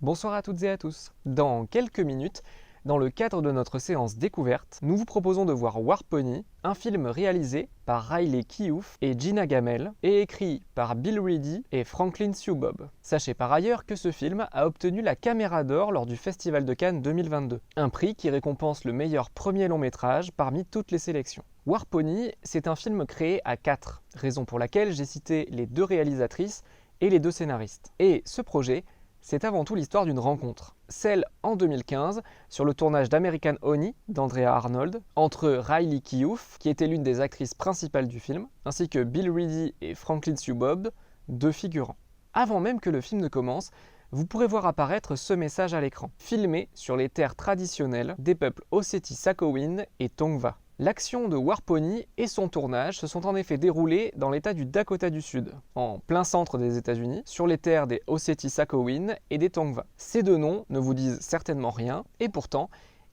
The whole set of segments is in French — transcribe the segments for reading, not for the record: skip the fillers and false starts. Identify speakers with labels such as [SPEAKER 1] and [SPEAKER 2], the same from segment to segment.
[SPEAKER 1] Bonsoir à toutes et à tous. Dans quelques minutes, dans le cadre de notre séance découverte, nous vous proposons de voir War Pony, un film réalisé par Riley Keough et Gina Gamel et écrit par Bill Ready et Franklin Sue Bob. Sachez par ailleurs que ce film a obtenu la Caméra d'Or lors du Festival de Cannes 2022, un prix qui récompense le meilleur premier long métrage parmi toutes les sélections. War Pony, c'est un film créé à 4, raison pour laquelle j'ai cité les 2 réalisatrices et les 2 scénaristes. Et ce projet, c'est avant tout l'histoire d'une rencontre, celle en 2015 sur le tournage d'American Honey d'Andrea Arnold entre Riley Keough, qui était l'une des actrices principales du film, ainsi que Bill Ready et Franklin Sue Bob, 2 figurants. Avant même que le film ne commence, vous pourrez voir apparaître ce message à l'écran, filmé sur les terres traditionnelles des peuples Océtie-Sakowin et Tongva. L'action de War Pony et son tournage se sont en effet déroulés dans l'état du Dakota du Sud, en plein centre des États-Unis, sur les terres des Océtie-Sakowin et des Tongva. Ces 2 noms ne vous disent certainement rien, et pourtant,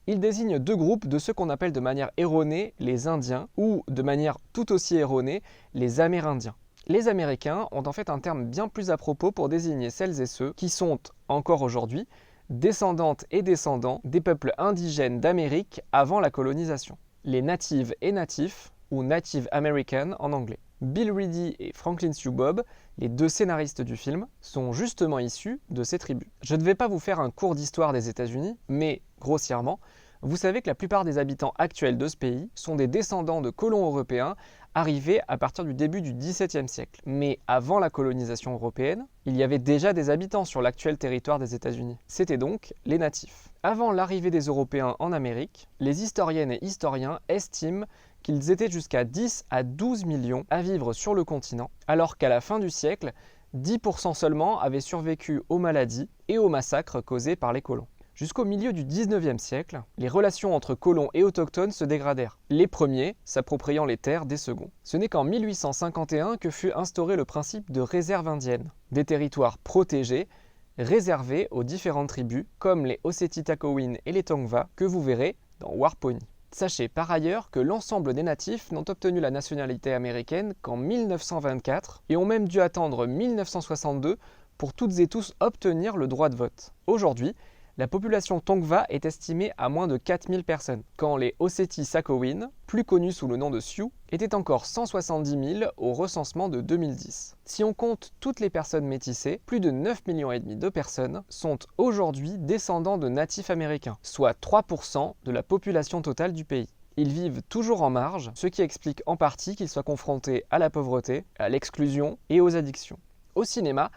[SPEAKER 1] ils désignent 2 groupes de ceux qu'on appelle de manière erronée les Indiens, ou de manière tout aussi erronée les Amérindiens. Les Américains ont en fait un terme bien plus à propos pour désigner celles et ceux qui sont, encore aujourd'hui, descendantes et descendants des peuples indigènes d'Amérique avant la colonisation. Les natives et natifs, ou Native American en anglais. Bill Ready et Franklin Sue Bob, les 2 scénaristes du film, sont justement issus de ces tribus. Je ne vais pas vous faire un cours d'histoire des États-Unis, mais, grossièrement, vous savez que la plupart des habitants actuels de ce pays sont des descendants de colons européens arrivés à partir du début du XVIIe siècle. Mais avant la colonisation européenne, il y avait déjà des habitants sur l'actuel territoire des États-Unis. C'étaient donc les natifs. Avant l'arrivée des Européens en Amérique, les historiennes et historiens estiment qu'ils étaient jusqu'à 10 à 12 millions à vivre sur le continent, alors qu'à la fin du siècle, 10% seulement avaient survécu aux maladies et aux massacres causés par les colons. Jusqu'au milieu du 19e siècle, les relations entre colons et autochtones se dégradèrent, les premiers s'appropriant les terres des seconds. Ce n'est qu'en 1851 que fut instauré le principe de réserve indienne, des territoires protégés, réservés aux différentes tribus, comme les Océtie-Sakowin et les Tongva, que vous verrez dans War Pony. Sachez par ailleurs que l'ensemble des natifs n'ont obtenu la nationalité américaine qu'en 1924 et ont même dû attendre 1962 pour toutes et tous obtenir le droit de vote. Aujourd'hui, la population Tongva est estimée à moins de 4000 personnes, quand les Océtie-Sakowin, plus connus sous le nom de Sioux, étaient encore 170 000 au recensement de 2010. Si on compte toutes les personnes métissées, plus de 9,5 millions de personnes sont aujourd'hui descendants de natifs américains, soit 3% de la population totale du pays. Ils vivent toujours en marge, ce qui explique en partie qu'ils soient confrontés à la pauvreté, à l'exclusion et aux addictions. Au cinéma,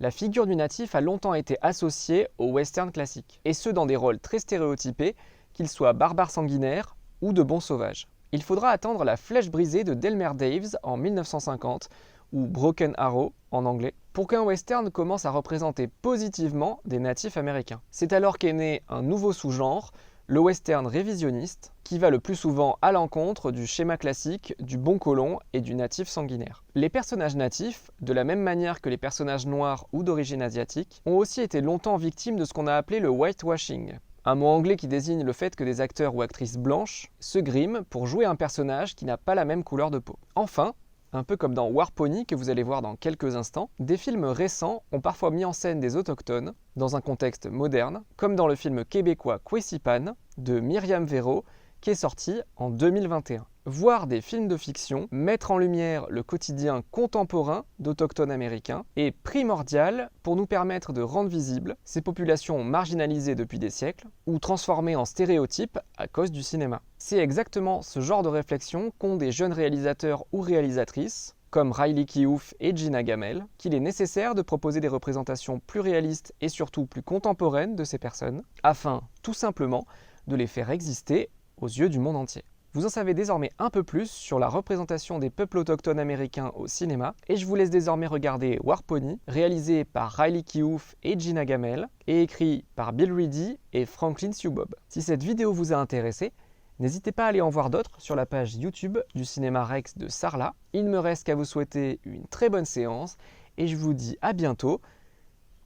[SPEAKER 1] la figure du natif a longtemps été associée au western classique, et ce dans des rôles très stéréotypés, qu'ils soient barbares sanguinaires ou de bons sauvages. Il faudra attendre La Flèche brisée de Delmer Daves en 1950, ou Broken Arrow en anglais, pour qu'un western commence à représenter positivement des natifs américains. C'est alors qu'est né un nouveau sous-genre, le western révisionniste, qui va le plus souvent à l'encontre du schéma classique du bon colon et du natif sanguinaire. Les personnages natifs, de la même manière que les personnages noirs ou d'origine asiatique, ont aussi été longtemps victimes de ce qu'on a appelé le whitewashing, un mot anglais qui désigne le fait que des acteurs ou actrices blanches se griment pour jouer un personnage qui n'a pas la même couleur de peau. Enfin, un peu comme dans War Pony que vous allez voir dans quelques instants, des films récents ont parfois mis en scène des autochtones dans un contexte moderne, comme dans le film québécois Kwesipan de Myriam Véro qui est sorti en 2021. Voir des films de fiction mettre en lumière le quotidien contemporain d'autochtones américains est primordial pour nous permettre de rendre visibles ces populations marginalisées depuis des siècles ou transformées en stéréotypes à cause du cinéma. C'est exactement ce genre de réflexion qu'ont des jeunes réalisateurs ou réalisatrices comme Riley Keough et Gina Gamel, qu'il est nécessaire de proposer des représentations plus réalistes et surtout plus contemporaines de ces personnes, afin tout simplement de les faire exister aux yeux du monde entier. Vous en savez désormais un peu plus sur la représentation des peuples autochtones américains au cinéma, et je vous laisse désormais regarder War Pony, réalisé par Riley Keough et Gina Gamel, et écrit par Bill Ready et Franklin Sue Bob. Si cette vidéo vous a intéressé, n'hésitez pas à aller en voir d'autres sur la page YouTube du Cinéma Rex de Sarlat. Il ne me reste qu'à vous souhaiter une très bonne séance, et je vous dis à bientôt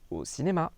[SPEAKER 1] au cinéma.